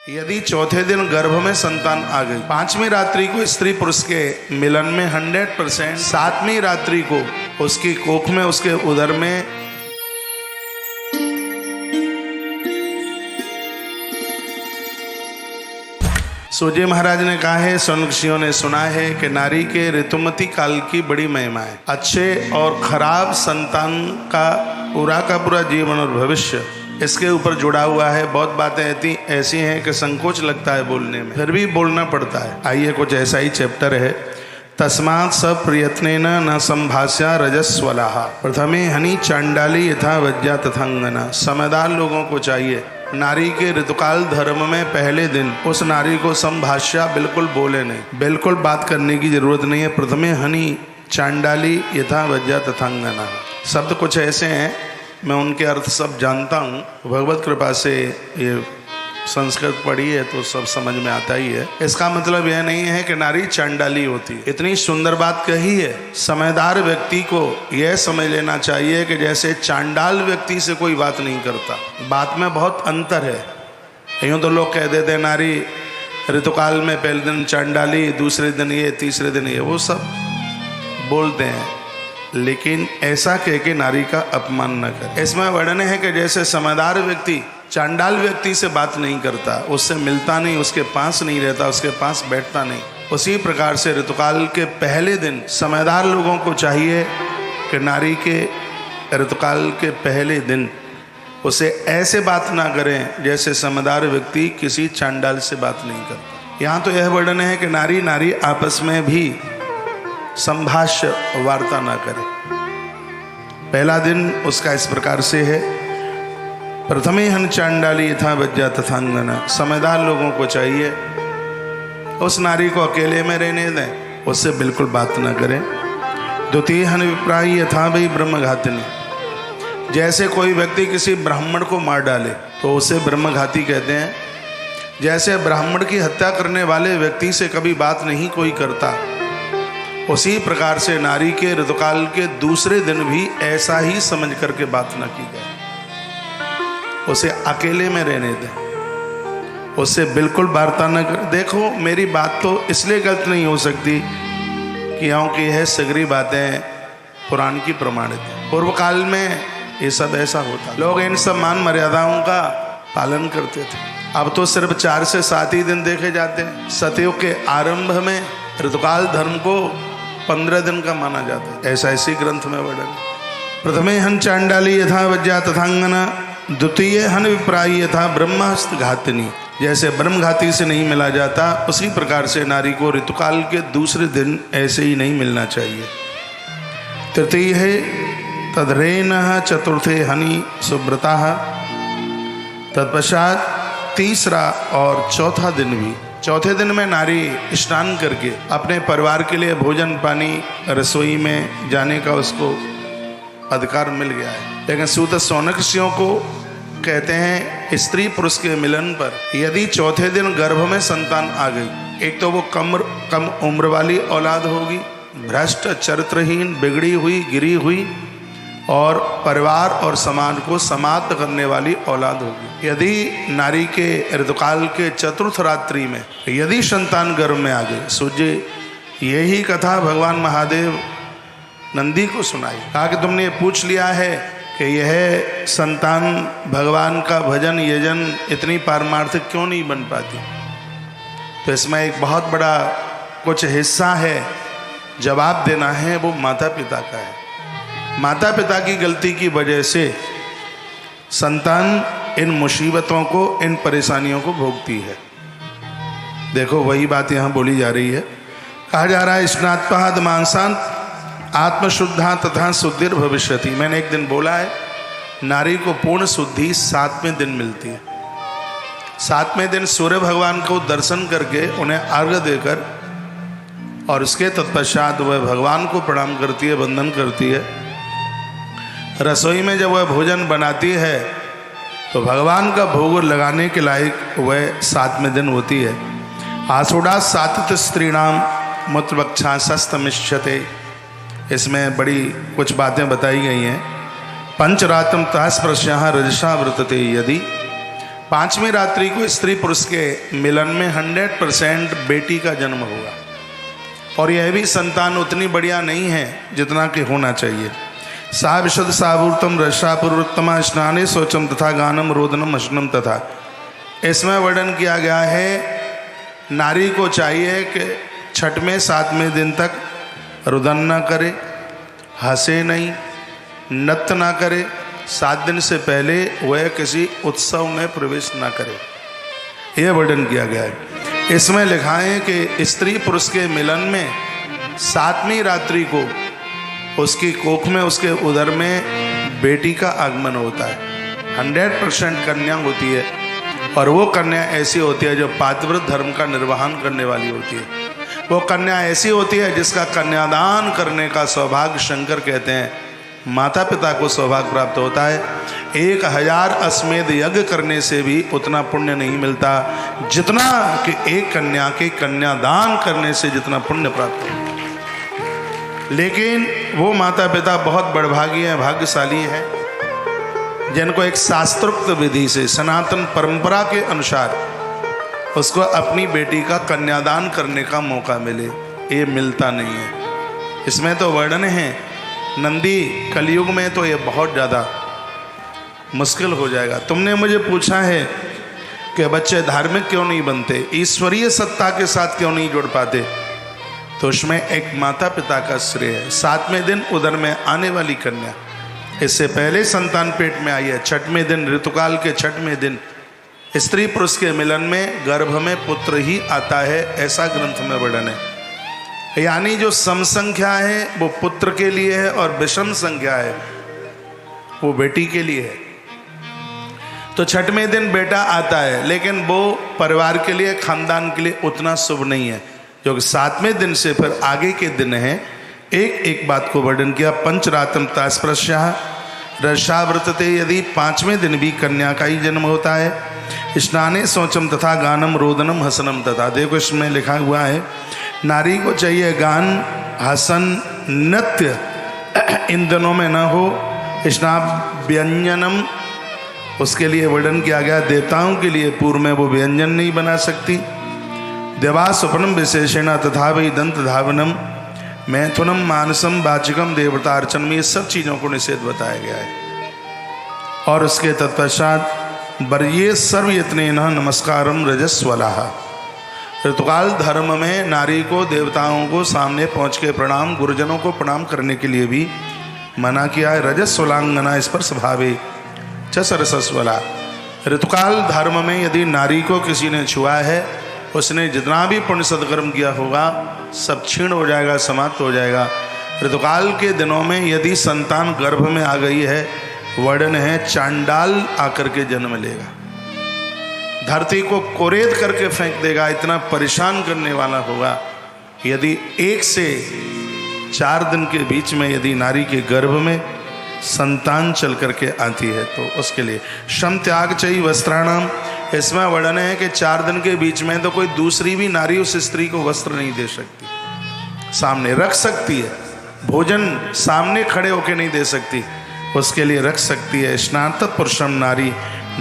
यदि चौथे दिन गर्भ में संतान आ गई, पांचवी रात्रि को स्त्री पुरुष के मिलन में 100%, सातवीं रात्रि को उसकी कोख में, उसके उदर में सूर्य महाराज ने कहा है, ऋषियों ने सुना है कि नारी के ऋतुमती काल की बड़ी महिमा है। अच्छे और खराब संतान का पूरा जीवन और भविष्य इसके ऊपर जुड़ा हुआ है। बहुत बातें ऐसी हैं कि संकोच लगता है बोलने में, फिर भी बोलना पड़ता है। आइए, कुछ ऐसा ही चैप्टर है। तस्मात् सब प्रयत्नेन न संभाष्या रजस्वलाः प्रथमे हनि चांडाली यथा वज्या तथांगना। समझदार लोगों को चाहिए नारी के ऋतुकाल धर्म में पहले दिन उस नारी को संभाष्या बिल्कुल बोले नहीं, बिल्कुल बात करने की जरूरत नहीं है। प्रथमे हनि चांडाली यथा वज्या तथांगना शब्द कुछ ऐसे हैं, मैं उनके अर्थ सब जानता हूँ। भगवत कृपा से ये संस्कृत पढ़ी है तो सब समझ में आता ही है। इसका मतलब यह नहीं है कि नारी चांडाली होती है। इतनी सुंदर बात कही है। समझदार व्यक्ति को यह समझ लेना चाहिए कि जैसे चांडाल व्यक्ति से कोई बात नहीं करता। बात में बहुत अंतर है। यूँ तो लोग कह देते हैं नारी ऋतुकाल में पहले दिन चांडाली, दूसरे दिन ये, तीसरे दिन ये, वो सब बोलते हैं, लेकिन ऐसा कह के नारी का अपमान न कर। इसमें वर्णन है कि जैसे समझदार व्यक्ति चांडाल व्यक्ति से बात नहीं करता, उससे मिलता नहीं, उसके पास नहीं रहता, उसके पास बैठता नहीं, उसी प्रकार से ऋतुकाल के पहले दिन समझदार लोगों को चाहिए कि नारी के ऋतुकाल के पहले दिन उसे ऐसे बात ना करें जैसे समझदार व्यक्ति किसी चांडाल से बात नहीं करता। यहाँ तो यह वर्णन है कि नारी नारी आपस में भी संभाष्य वार्ता ना करे। पहला दिन उसका इस प्रकार से है, प्रथमे हन चांडाली यथा वज्या तथांगना। समझदार लोगों को चाहिए उस नारी को अकेले में रहने दें, उससे बिल्कुल बात ना करें। द्वितीय हन विप्राई यथा वही ब्रह्मघातिनी। जैसे कोई व्यक्ति किसी ब्राह्मण को मार डाले तो उसे ब्रह्मघाती कहते हैं। जैसे ब्राह्मण की हत्या करने वाले व्यक्ति से कभी बात नहीं कोई करता, उसी प्रकार से नारी के ऋतुकाल के दूसरे दिन भी ऐसा ही समझ करके बात न की जाए। उसे अकेले में रहने दें, उससे बिल्कुल वार्ता न कर। देखो, मेरी बात तो इसलिए गलत नहीं हो सकती कि क्योंकि यह सगरी बातें पुराण की प्रमाणित है। पूर्व काल में ये सब ऐसा होता, लोग इन सब मान मर्यादाओं का पालन करते थे। अब तो सिर्फ 4 से 7 ही दिन देखे जाते हैं। सतयुग के आरंभ में ऋतुकाल धर्म को 15 दिन का माना जाता है, ऐसा इसी ग्रंथ में वर्णन। प्रथमे हन चांडाली यथा वज्या तथांगना, द्वितीय हन विप्राई यथा ब्रह्महस्त घातिनी। जैसे ब्रह्मघाती से नहीं मिला जाता, उसी प्रकार से नारी को ऋतुकाल के दूसरे दिन ऐसे ही नहीं मिलना चाहिए। तृतीय है तद्रेन, चतुर्थे हनि सुब्रता। तत्पश्चात तीसरा और चौथा दिन भी, चौथे दिन में नारी स्नान करके अपने परिवार के लिए भोजन पानी रसोई में जाने का उसको अधिकार मिल गया है। लेकिन सूत शौनक ऋषियों को कहते हैं, स्त्री पुरुष के मिलन पर यदि चौथे दिन गर्भ में संतान आ गई, एक तो वो कम उम्र वाली औलाद होगी, भ्रष्ट, चरित्रहीन, बिगड़ी हुई, गिरी हुई और परिवार और समाज को समाप्त करने वाली औलाद होगी। यदि नारी के ऋतुकाल के चतुर्थ रात्रि में यदि संतान गर्भ में आ गई, सूर्य यही कथा भगवान महादेव नंदी को सुनाई। कहा कि तुमने पूछ लिया है कि यह संतान भगवान का भजन यजन इतनी पारमार्थिक क्यों नहीं बन पाती। तो इसमें एक बहुत बड़ा कुछ हिस्सा है, जवाब देना है, वो माता पिता का है। माता पिता की गलती की वजह से संतान इन मुसीबतों को, इन परेशानियों को भोगती है। देखो, वही बात यहाँ बोली जा रही है। कहा जा रहा है, स्नात्पाद मांसांत आत्मशुद्धा तथा शुद्धिर भविष्यति। मैंने एक दिन बोला है, नारी को पूर्ण शुद्धि 7वें दिन मिलती है। 7वें दिन सूर्य भगवान को दर्शन करके उन्हें अर्घ्य देकर और उसके तत्पश्चात वह भगवान को प्रणाम करती है, वंदन करती है। रसोई में जब वह भोजन बनाती है तो भगवान का भोग लगाने के लायक वह 7वें दिन होती है। आसुडा सातित स्त्रीणाम मूत्रवक्षा सस्तमिष्यते। इसमें बड़ी कुछ बातें बताई गई हैं। पंचरात्रम तास्पृश्यः रजसा व्रतते यदि 5वीं रात्रि को स्त्री पुरुष के मिलन में 100% बेटी का जन्म होगा, और यह भी संतान उतनी बढ़िया नहीं है जितना कि होना चाहिए। सा विशद सावूर्तम रसा पूर्वोत्तमा स्नाने शौचम तथा गानम रोदनम हसनम तथा। इसमें वर्णन किया गया है नारी को चाहिए कि 6वें 7वें दिन तक रुदन ना करे, हंसे नहीं, नृत्य ना करे, 7 दिन से पहले वह किसी उत्सव में प्रवेश ना करे, यह वर्णन किया गया है। इसमें लिखा है कि स्त्री पुरुष के मिलन में 7वीं रात्रि को उसकी कोख में, उसके उदर में बेटी का आगमन होता है। 100% कन्या होती है, और वो कन्या ऐसी होती है जो पातिव्रत धर्म का निर्वहन करने वाली होती है। वो कन्या ऐसी होती है जिसका कन्यादान करने का सौभाग्य, शंकर कहते हैं, माता पिता को सौभाग्य प्राप्त होता है। 1000 अश्वमेध यज्ञ करने से भी उतना पुण्य नहीं मिलता जितना कि एक कन्या के कन्यादान करने से जितना पुण्य प्राप्त होता है। लेकिन वो माता पिता बहुत बड़भागी हैं, भाग्यशाली हैं, जिनको एक शास्त्रोक्त विधि से, सनातन परंपरा के अनुसार उसको अपनी बेटी का कन्यादान करने का मौका मिले। ये मिलता नहीं है। इसमें तो वर्णन है नंदी, कलयुग में तो ये बहुत ज़्यादा मुश्किल हो जाएगा। तुमने मुझे पूछा है कि बच्चे धार्मिक क्यों नहीं बनते, ईश्वरीय सत्ता के साथ क्यों नहीं जुड़ पाते, तो उसमें एक माता पिता का श्रेय है। 7वें दिन उदर में आने वाली कन्या, इससे पहले संतान पेट में आई है। 6वें दिन, ऋतुकाल के 6वें दिन स्त्री पुरुष के मिलन में गर्भ में पुत्र ही आता है, ऐसा ग्रंथ में वर्णन है। यानी जो सम संख्या है वो पुत्र के लिए है, और विषम संख्या है वो बेटी के लिए है। तो 6वें दिन बेटा आता है, लेकिन वो परिवार के लिए, खानदान के लिए उतना शुभ नहीं है, जो कि 7वें दिन से फिर आगे के दिन है। एक बात को वर्णन किया, पंचरात्रम तास्पृश्य रसाव्रतते, यदि 5वें दिन भी कन्या का ही जन्म होता है। स्नाने शौचम तथा गानम रोदनम हसनम तथा। देखो इसमें लिखा हुआ है नारी को चाहिए गान, हसन, नृत्य इन दिनों में न हो। स्नान व्यंजनम, उसके लिए वर्णन किया गया, देवताओं के लिए पूर्व में वो व्यंजन नहीं बना सकती। देवा स्वप्नम विशेषण तथा वही दंत धावनम, मैथुनम, मानसम, वाचिकम, देवता अर्चनम, ये सब चीज़ों को निषेध बताया गया है। और उसके तत्पश्चात बर्ये सर्वयत्नेन नमस्कारम रजस्वलाः। ऋतुकाल धर्म में नारी को, देवताओं को सामने पहुँच के प्रणाम, गुरुजनों को प्रणाम करने के लिए भी मना किया है। रजस्वलांगना स्पर्श भावे च सरसस्वला। ऋतुकाल धर्म में यदि नारी को किसी ने छुआ है, उसने जितना भी पुण्य सत्कर्म किया होगा सब क्षीण हो जाएगा, समाप्त हो जाएगा। ऋतुकाल के दिनों में यदि संतान गर्भ में आ गई है, वर्णन है चांडाल आकर के जन्म लेगा, धरती को कोरेद करके फेंक देगा, इतना परेशान करने वाला होगा। यदि 1 से 4 दिन के बीच में यदि नारी के गर्भ में संतान चल करके आती है, तो उसके लिए श्रम त्याग चाहिए वस्त्राणाम। इसमें वर्णन है कि 4 दिन के बीच में तो कोई दूसरी भी नारी उस स्त्री को वस्त्र नहीं दे सकती, सामने रख सकती है, भोजन सामने खड़े होके नहीं दे सकती, उसके लिए रख सकती है। स्नात पुरुषम नारी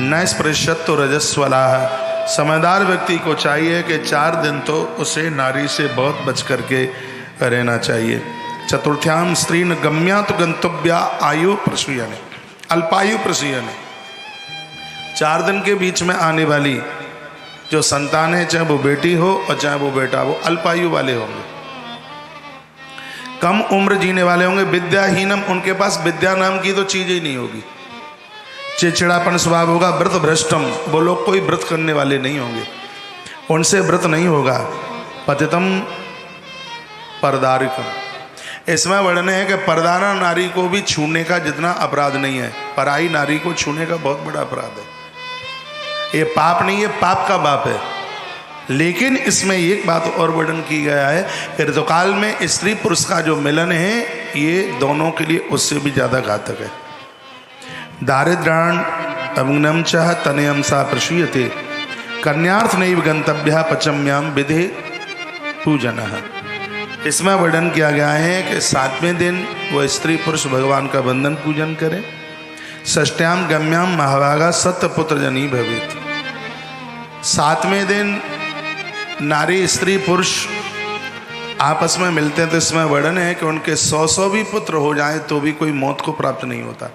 न स्पृशत तो रजस्वलाः। समझदार व्यक्ति को चाहिए कि 4 दिन तो उसे नारी से बहुत बच करके रहना चाहिए। चतुर्थ्याम स्त्री न गम्या तो गंतव्या आयु प्रसूयने, अल्पायु प्रसूयने। 4 दिन के बीच में आने वाली जो संतान है, चाहे वो बेटी हो और चाहे वो बेटा, वो अल्पायु वाले होंगे, कम उम्र जीने वाले होंगे। विद्याहीनम, उनके पास विद्या नाम की तो चीज ही नहीं होगी, चिड़चिड़ापन स्वभाव होगा। व्रत भ्रष्टम, वो लोग कोई व्रत करने वाले नहीं होंगे, उनसे व्रत नहीं होगा। पतितम परदारिकम, इसमें वर्णन है कि परदारा नारी को भी छूने का जितना अपराध नहीं है, पराई नारी को छूने का बहुत बड़ा अपराध है। ये पाप नहीं है, पाप का बाप है। लेकिन इसमें एक बात और वर्णन की गया है कि ऋतुकाल में स्त्री पुरुष का जो मिलन है, ये दोनों के लिए उससे भी ज़्यादा घातक है। दारिद्राण अवग्नम च तनयम सा प्रसूयते, कन्यार्थ नैव गंतव्य पचम्याम विधे पूजन। इसमें वर्णन किया गया है कि 7वें दिन वो स्त्री पुरुष भगवान का बंधन पूजन करें। षष्ठ्याम गम्याम महाभागा सत्यपुत्र जनी भवेत। 7वें दिन नारी स्त्री पुरुष आपस में मिलते हैं तो इसमें वर्णन है कि उनके 100 भी पुत्र हो जाएं तो भी कोई मौत को प्राप्त नहीं होता।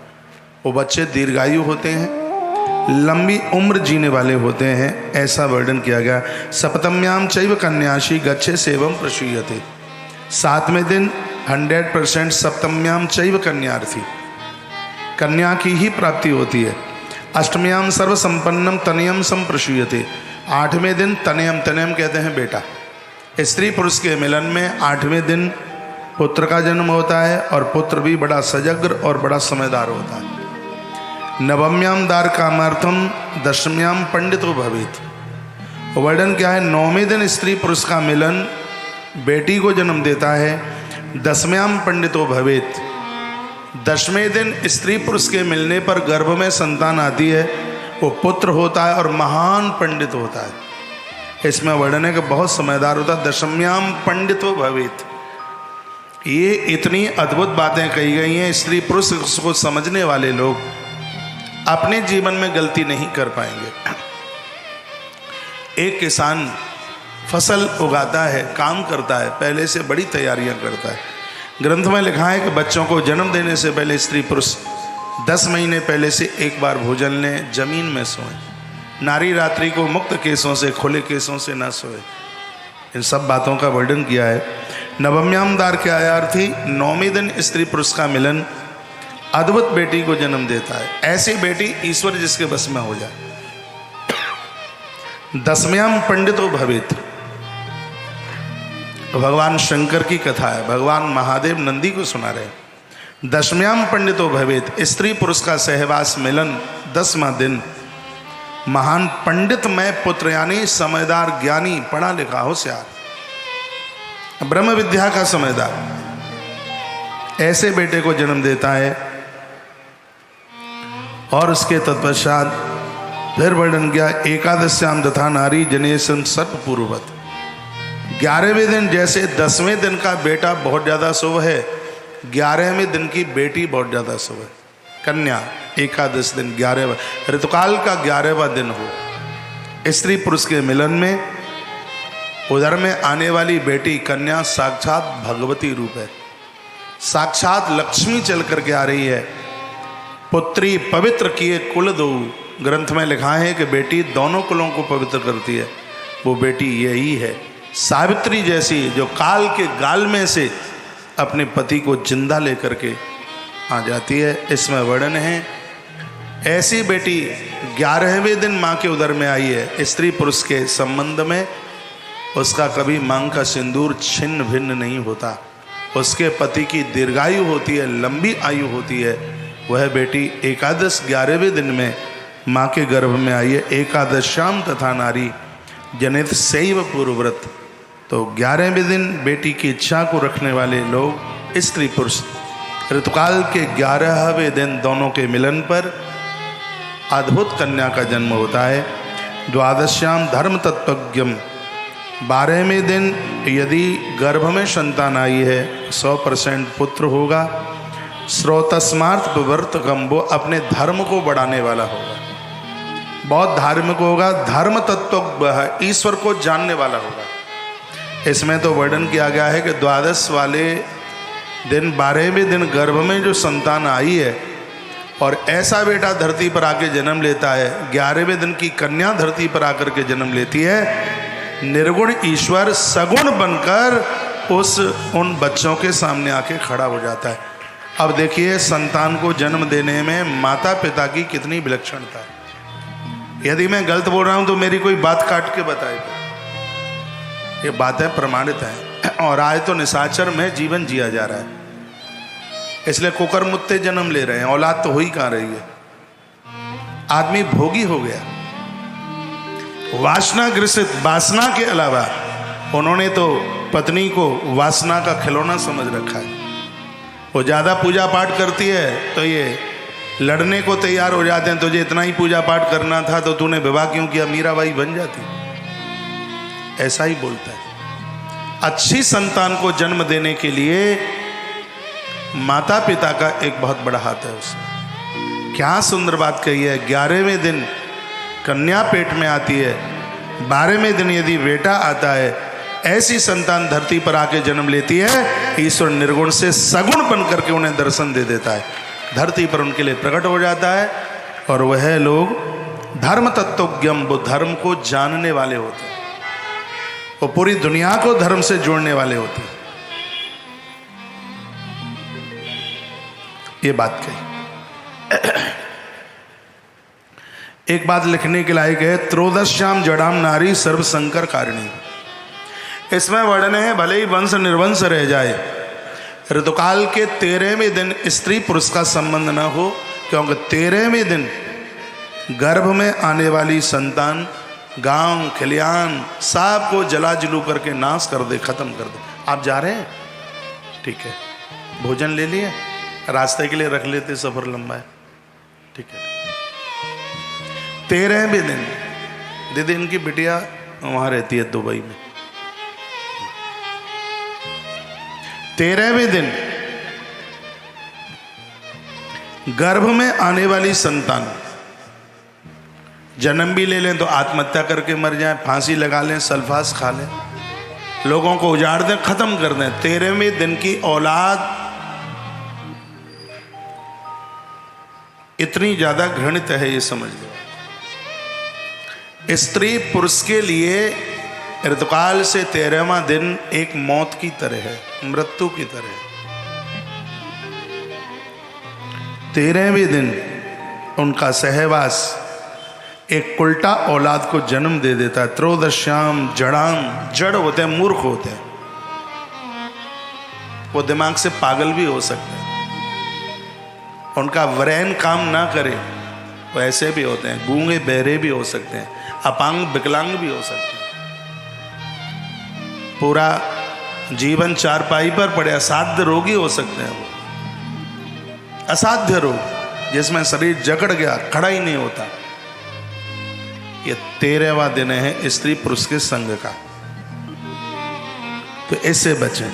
वो बच्चे दीर्घायु होते हैं, लंबी उम्र जीने वाले होते हैं, ऐसा वर्णन किया गया। सप्तम्याम चैव कन्याशी गच्छे सेवम प्रसूयते। 7वें दिन 100% सप्तम्याम चैव कन्यार्थी, कन्या की ही प्राप्ति होती है। अष्टम्याम सर्व संपन्नम तनयम संप्रसूयते। 8वें दिन तनयम, तनयम कहते हैं बेटा। स्त्री पुरुष के मिलन में 8वें दिन पुत्र का जन्म होता है और पुत्र भी बड़ा सजग्र और बड़ा समझदार होता है। नवम्याम दार कामार्थम दशम्याम पंडितो भवेत। वर्णन क्या है? 9वें दिन स्त्री पुरुष का मिलन बेटी को जन्म देता है। 10व्याम पंडितो भवेत। 10वें दिन स्त्री पुरुष के मिलने पर गर्भ में संतान आती है, वो पुत्र होता है और महान पंडित होता है। इसमें वर्णन है कि बहुत समझदार होता है। दशम्याम पंडितो भवेत। ये इतनी अद्भुत बातें कही गई हैं, स्त्री पुरुष को समझने वाले लोग अपने जीवन में गलती नहीं कर पाएंगे। एक किसान फसल उगाता है, काम करता है, पहले से बड़ी तैयारियां करता है। ग्रंथ में लिखा है कि बच्चों को जन्म देने से पहले स्त्री पुरुष 10 महीने पहले से एक बार भोजन लें, जमीन में सोएं। नारी रात्रि को मुक्त केसों से, खुले केसों से न सोए। इन सब बातों का वर्णन किया है। नवम्याम दार के आयार्थी 9वें दिन स्त्री पुरुष का मिलन अद्भुत बेटी को जन्म देता है। ऐसी बेटी ईश्वर जिसके बस में हो जाए। 10व्याम पंडितो भवेत। भगवान शंकर की कथा है, भगवान महादेव नंदी को सुना रहे। 10व्याम पंडितो भवेत। स्त्री पुरुष का सहवास मिलन 10वां दिन महान पंडितमय पुत्र यानी समझदार, ज्ञानी, पढ़ा लिखा, होशियार, ब्रह्म विद्या का समझदार, ऐसे बेटे को जन्म देता है। और उसके तत्पश्चात फिर वर्णन किया एकादश्याम तथा नारी जनेसन सर्प पूर्ववत। 11वें दिन जैसे 10वें दिन का बेटा बहुत ज़्यादा शुभ है, 11वें दिन की बेटी बहुत ज़्यादा शुभ है। कन्या एकादश दिन 11वां ऋतुकाल का 11वां दिन हो। स्त्री पुरुष के मिलन में उधर में आने वाली बेटी कन्या साक्षात भगवती रूप है, साक्षात लक्ष्मी चल करके आ रही है। पुत्री पवित्र किए कुल दो। ग्रंथ में लिखा है कि बेटी दोनों कुलों को पवित्र करती है। वो बेटी यही है, सावित्री जैसी, जो काल के गाल में से अपने पति को जिंदा लेकर के आ जाती है। इसमें वर्णन है ऐसी बेटी 11वें दिन माँ के उदर में आई है। स्त्री पुरुष के संबंध में उसका कभी मांग का सिंदूर छिन्न भिन्न नहीं होता। उसके पति की दीर्घायु होती है, लंबी आयु होती है। वह बेटी एकादश 11वें दिन में माँ के गर्भ में आई है। एकादश्याम तथा नारी जनित शैव पूर्वव्रत। तो 11वें दिन बेटी की इच्छा को रखने वाले लोग स्त्री पुरुष ऋतुकाल के 11वें दिन दोनों के मिलन पर अद्भुत कन्या का जन्म होता है। द्वादश्याम धर्म तत्वज्ञम। 12वें दिन यदि गर्भ में संतान आई है 100% पुत्र होगा। स्रोतस्मार्थ विवर्तकम, वो अपने धर्म को बढ़ाने वाला होगा, बहुत धार्मिक होगा, धर्म तत्व ईश्वर को जानने वाला होगा। इसमें तो वर्णन किया गया है कि द्वादश वाले दिन 12वें दिन गर्भ में जो संतान आई है और ऐसा बेटा धरती पर आके जन्म लेता है। 11वें दिन की कन्या धरती पर आकर के जन्म लेती है। निर्गुण ईश्वर सगुण बनकर उन बच्चों के सामने आके खड़ा हो जाता है। अब देखिए संतान को जन्म देने में माता पिता की कितनी विलक्षणता है। यदि मैं गलत बोल रहा हूं तो मेरी कोई बात काट के बताए। ये बातें प्रमाणित हैं और आज तो निशाचर में जीवन जिया जा रहा है, इसलिए कुकर मुत्ते जन्म ले रहे हैं, औलाद तो हो ही कहाँ रही है। आदमी भोगी हो गया, वासना ग्रसित। वासना के अलावा उन्होंने तो पत्नी को वासना का खिलौना समझ रखा है। वो ज़्यादा पूजा पाठ करती है तो ये लड़ने को तैयार हो जाते हैं। तुझे इतना ही पूजा पाठ करना था तो तूने विवाह क्यों किया, मीराबाई बन जाती। ऐसा ही बोलता है। अच्छी संतान को जन्म देने के लिए माता पिता का एक बहुत बड़ा हाथ है उसमें। क्या सुंदर बात कही है। 11वें दिन कन्या पेट में आती है 12वें दिन यदि बेटा आता है, ऐसी संतान धरती पर आके जन्म लेती है, ईश्वर निर्गुण से सगुण बन करके उन्हें दर्शन दे देता है, धरती पर उनके लिए प्रकट हो जाता है। और वह लोग धर्म तत्वज्ञम, वो धर्म को जानने वाले होते हैं, वो पूरी दुनिया को धर्म से जोड़ने वाले होते हैं। ये बात कही। एक बात लिखने के लायक है, त्रयोदश्याम जड़ाम नारी सर्व संकर कारिणी। इसमें वर्णन है, भले ही वंश निर्वंश रह जाए, ऋतुकाल के 13वें दिन स्त्री पुरुष का संबंध न हो, क्योंकि 13वें दिन गर्भ में आने वाली संतान गांव खलियान सब को जला जलू करके नाश कर दे, खत्म कर दे। आप जा रहे हैं? ठीक है, भोजन ले लिए, रास्ते के लिए रख लेते, सफर लंबा है, ठीक है। 13वें दिन दीदी इनकी बिटिया वहां रहती है दुबई में। 13वें दिन गर्भ में आने वाली संतान जन्म भी ले लें तो आत्महत्या करके मर जाए, फांसी लगा लें, सल्फास खा लें, लोगों को उजाड़ दें, खत्म कर दें। 13वें दिन की औलाद इतनी ज्यादा घृणित है, ये समझ लो। स्त्री पुरुष के लिए ऋतुकाल से 13वां दिन एक मौत की तरह है, मृत्यु की तरह है। 13वें दिन उनका सहवास एक उल्टा औलाद को जन्म दे देता है। त्रयोदश्याम जड़ाम, जड़ होते हैं, मूर्ख होते हैं, वो दिमाग से पागल भी हो सकते हैं, उनका ब्रेन काम ना करे, वो ऐसे भी होते हैं, गूंगे बहरे भी हो सकते हैं, अपांग विकलांग भी हो सकते हैं, पूरा जीवन चारपाई पर पड़े असाध्य रोगी हो सकते हैं। वो असाध्य रोग जिसमें शरीर जकड़ गया, खड़ा ही नहीं होता। ये 13वां दिन है स्त्री पुरुष के संग का, तो इससे बचें।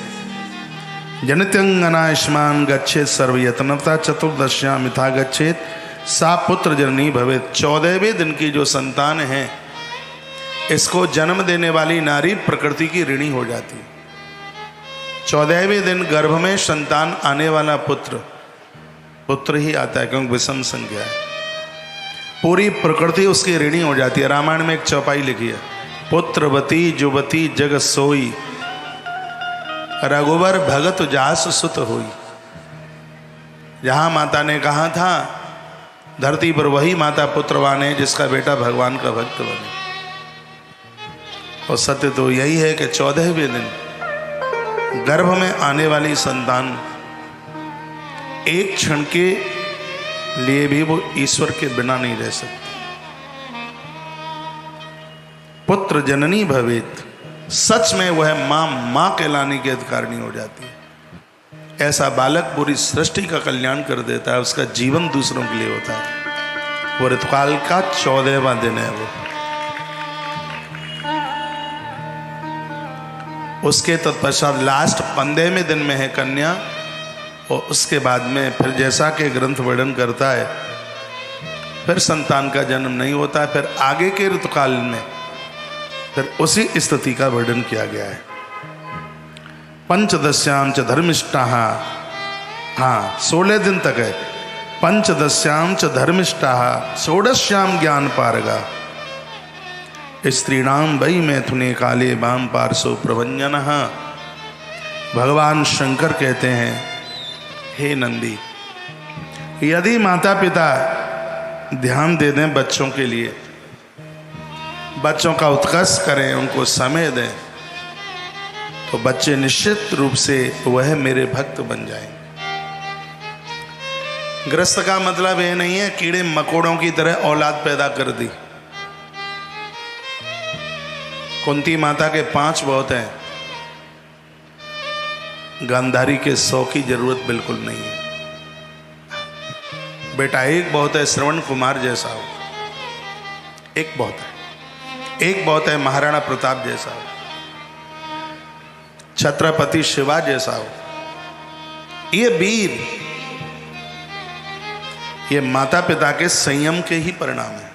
जनित्यंगनायुष्मान गच्छेत सर्वयत्नता चतुर्दश्यां मिथा गच्छेत सा पुत्र जननी भवेत। 14वें दिन की जो संतान है, इसको जन्म देने वाली नारी प्रकृति की ऋणी हो जाती है। 14वें दिन गर्भ में संतान आने वाला पुत्र ही आता है, क्योंकि विषम संख्या है, पूरी प्रकृति उसकी ऋणी हो जाती है। रामायण में एक चौपाई लिखी है, पुत्रवती जुवती जग सोई, रघुवर भगत जास सुत होई। जहां माता ने कहा था धरती पर वही माता पुत्रवान है जिसका बेटा भगवान का भक्त बने। और सत्य तो यही है कि 14वें दिन गर्भ में आने वाली संतान एक क्षण के लिए भी वो ईश्वर के बिना नहीं रह सकती। पुत्र जननी भवेत, सच में वह मां कहलाने की अधिकारिणी हो जाती है। ऐसा बालक पूरी सृष्टि का कल्याण कर देता है, उसका जीवन दूसरों के लिए होता है। वो ऋतुकाल का 14वां दिन है। वो उसके तत्पश्चात लास्ट 15वें दिन में है कन्या, और उसके बाद में फिर जैसा कि ग्रंथ वर्णन करता है, फिर संतान का जन्म नहीं होता। फिर आगे के ऋतुकाल में फिर उसी स्थिति का वर्णन किया गया है। पंचदश्याम च धर्मिष्ठा, हाँ 16 दिन तक है। पंचदश्याम च धर्मिष्ठा षोडश्याम ज्ञान पारगा, स्त्रीणाम वै मैथुने काले वाम पार्श्व प्रभंजन। भगवान शंकर कहते हैं, हे नंदी, यदि माता पिता ध्यान दे दें बच्चों के लिए, बच्चों का उत्कर्ष करें, उनको समय दें, तो बच्चे निश्चित रूप से वह मेरे भक्त बन जाएंगे। गृहस्थ का मतलब ये नहीं है कीड़े मकोड़ों की तरह औलाद पैदा कर दी। कुंती माता के 5 बहुत हैं, गांधारी के 100 की जरूरत बिल्कुल नहीं है। बेटा एक बहुत है, श्रवण कुमार जैसा हो, एक बहुत है। एक बहुत है, महाराणा प्रताप जैसा हो, छत्रपति शिवा जैसा हो। ये वीर, ये माता पिता के संयम के ही परिणाम है।